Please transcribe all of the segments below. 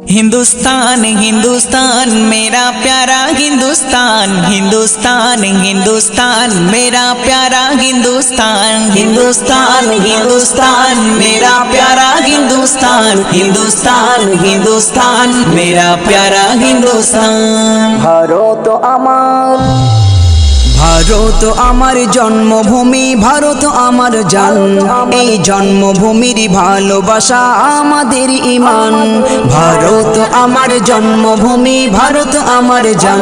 हिंदुस्तान हिंदुस्तान मेरा प्यारा हिंदुस्तान, हिंदुस्तान हिंदुस्तान मेरा प्यारा हिंदुस्तान, हिंदुस्तान हिंदुस्तान मेरा प्यारा हिंदुस्तान, हिंदुस्तान हिंदुस्तान मेरा प्यारा हिंदुस्तान। ভারত আমার, ভারত আমার জন্মভূমি, ভারত আমার জান। এই জন্মভূমির ভালোবাসা আমাদের ঈমান। ভারত আমার জন্মভূমি, ভারত আমার জান।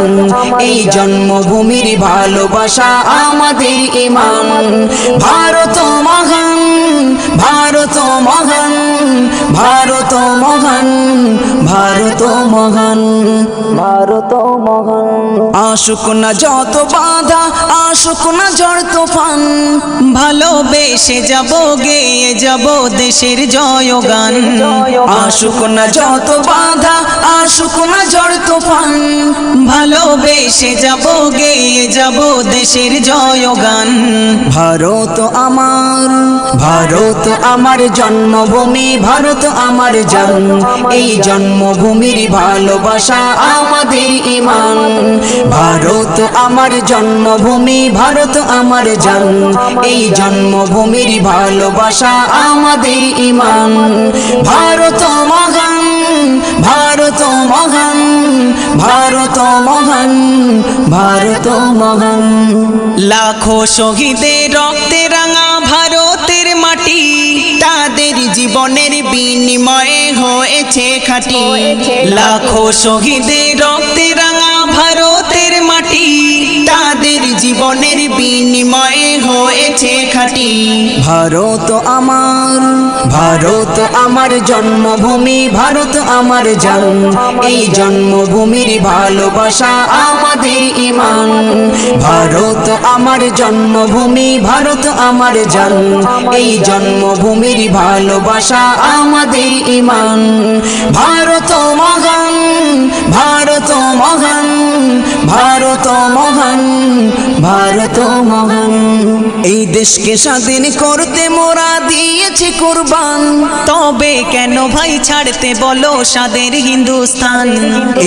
এই জন্মভূমির ভালোবাসা আমাদের ঈমান। ভারত মহান, ভারত মহান, ভারত মহান, ভারত মহান, ভারত মহান। আশুক না যত বাধা, আশুক না ঝড় তুফান, ভালোবেসে যাব গেয়ে যাব দেশের জয়গান। আশুক না যত বাধা, আশুক না ঝড় তুফান, ভালোবেসে যাব গেয়ে যাব দেশের জয়গান। ভারত আমার, ভারত আমার জন্মভূমি, ভারত আমার জান। এই জন্মভূমির ভালোবাসা আমাদের ঈমান। ভারত আমার জন্মভূমি, ভারত আমার জান। এই জন্মভূমির ভালোবাসা আমাদের ঈমান। ভারত মহান, ভারত মহান, ভারত মহান, ভারত মহান। লাখো শহীদের রক্তে রাঙা ভারতের মাটি, তাদের জীবনের বিনিময়ে হয়েছে খাঁটি। লাখো শহীদের রক্তে রাঙা ভারতের মাটি, তাদের জীবনের বিনিময়ে হয়েছে খাঁটি। ভারত আমার, ভারত আমার জন্মভূমি, ভারত আমার জান। এই জন্মভূমির ভালোবাসা আমাদের ঈমান। ভারত আমার জন্মভূমি, ভারত আমার জান। এই জন্মভূমির ভালোবাসা আমাদের ঈমান। ভারত মহান, ভারত মহান, ভারত মহান, ভারত মহান। এই দেশকে স্বাধীন করতে মোরা দিয়েছি কুরবান, তবে কেন ভাই ছাড়তে বলো স্বাদের হিন্দুস্তান।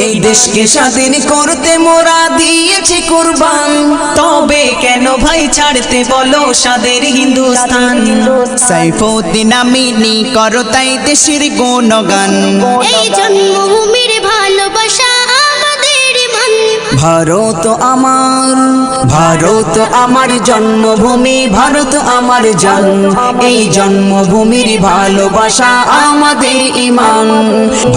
এই দেশকে স্বাধীন করতে মোরা দিয়েছি কুরবান, তবে কেন ভাই ছাড়তে বলো স্বাদের হিন্দুস্তান। সাইফুদ্দিন আমিনী করো তাই দেশের গুণগান। এই জন্মভূমির ভালোবাসা আমাদের ঈমান। ভারত আমার, ভারত আমার জন্মভূমি, ভারত আমার জান। এই জন্মভূমির ভালোবাসা আমাদের ঈমান।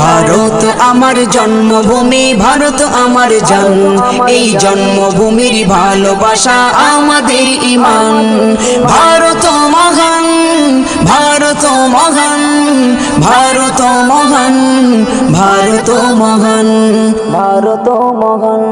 ভারত আমার জন্মভূমি, ভারত আমার জান। এই জন্মভূমির ভালোবাসা আমাদের ঈমান। ভারত মহান, ভারত মহান, ভারত মহান, ভারত মহান, ভারত মহান।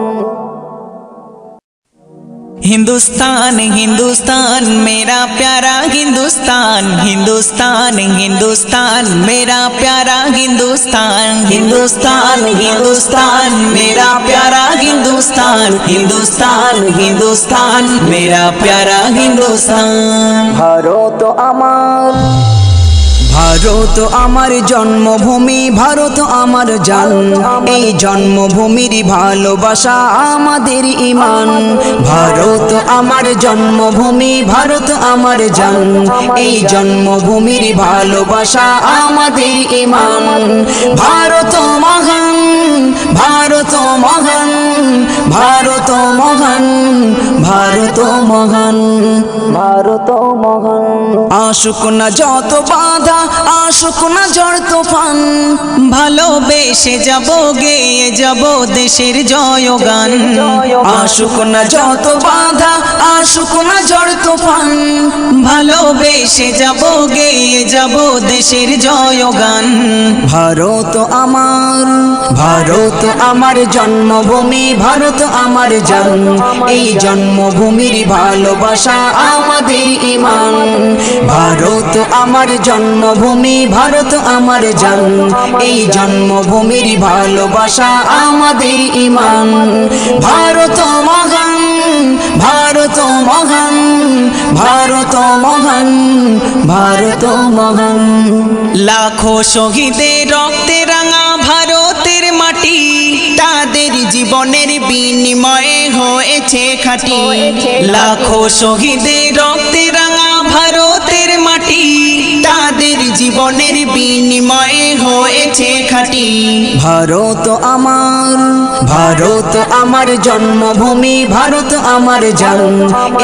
हिंदुस्तान हिंदुस्तान मेरा प्यारा हिंदुस्तान, हिंदुस्तान हिंदुस्तान मेरा प्यारा हिंदुस्तान, हिंदुस्तान हिंदुस्तान मेरा प्यारा हिंदुस्तान, हिंदुस्तान हिंदुस्तान मेरा प्यारा हिंदुस्तान। ভারত আমার, ভারত আমার জন্মভূমি, ভারত আমার জান। এই জন্মভূমির ভালোবাসা আমাদের ঈমান। ভারত আমার জন্মভূমি, ভারত আমার জান। এই জন্মভূমির ভালোবাসা আমাদের ঈমান। ভারত মহান, ভারত মহান, ভারত মহান, ভারত মহান, ভারত মহান। আশুক না যত বাধা, আশুক না ঝড় তুফান, ভালোবেসে যাব গেয়ে যাব দেশের জয়গান। আশুক না যত বাধা, আশুক না ঝড় তুফান, ভালোবেসে যাব গেয়ে যাব দেশের জয়গান। ভারত আমার, ভারত আমার জন্মভূমি, ভারত আমার জান। এই জন্মভূমির ভালোবাসা আমাদের ঈমান। ভারত আমার জন্মভূমি, ভারত আমার জান। এই জন্মভূমির ভালোবাসা আমাদের ঈমান। ভারত মহান, ভারত মহান, ভারত মহান, ভারত মহান। লাখো শহীদের রক্তে রাঙা ভারতে বিনিময়ে হয়েছে খাঁটি লাখো শহীদের রক্তে রাঙা ভারতের মাটি তাদের জীবনের বিনিময়ে হয়েছে খাঁটি ভারত আমার জন্মভূমি, ভারত আমার জান,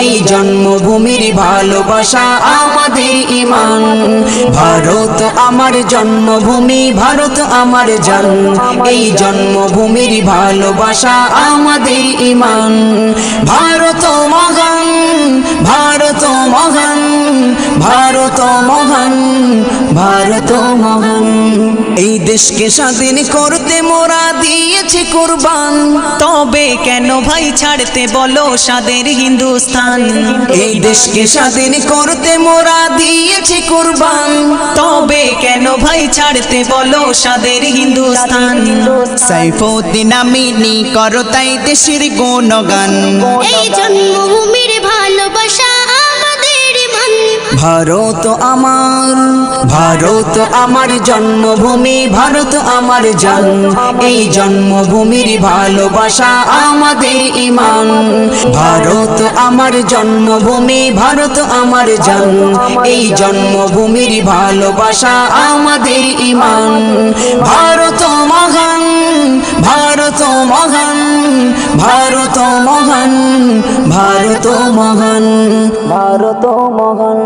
এই জন্মভূমির ভালোবাসা আমাদের ঈমান। ভারত আমার জন্মভূমি, ভারত আমার জান, এই জন্মভূমির ভালোবাসা আমাদের ঈমান। ভারত মহান, ভারত মহান, ভারত মহান, ভারত মহান। এই দেশকে স্বাধীন করতে মোরা দিয়েছি কুরবান, তবে কেন ভাই ছাড়তে বলো স্বাদের হিন্দুস্তান এই দেশকে স্বাধীন করতে মোরা দিয়েছি কুরবান, তবে কেন ভাই ছাড়তে বলো স্বাদের হিন্দুস্তান সাইফুদ্দিন আমিনী করো তাই দেশের গুণগান এই জন্মভূমির ভালোবাসা আমাদের মান ভারত আমার জন্মভূমি, ভারত আমার জান, এই জন্মভূমির ভালোবাসা আমাদের ঈমান। ভারত আমার জন্মভূমি, ভারত আমার জান, এই জন্মভূমির ভালোবাসা আমাদের ঈমান। ভারত মহান, ভারত মহান, ভারত মহান, ভারত মহান, ভারত মহান।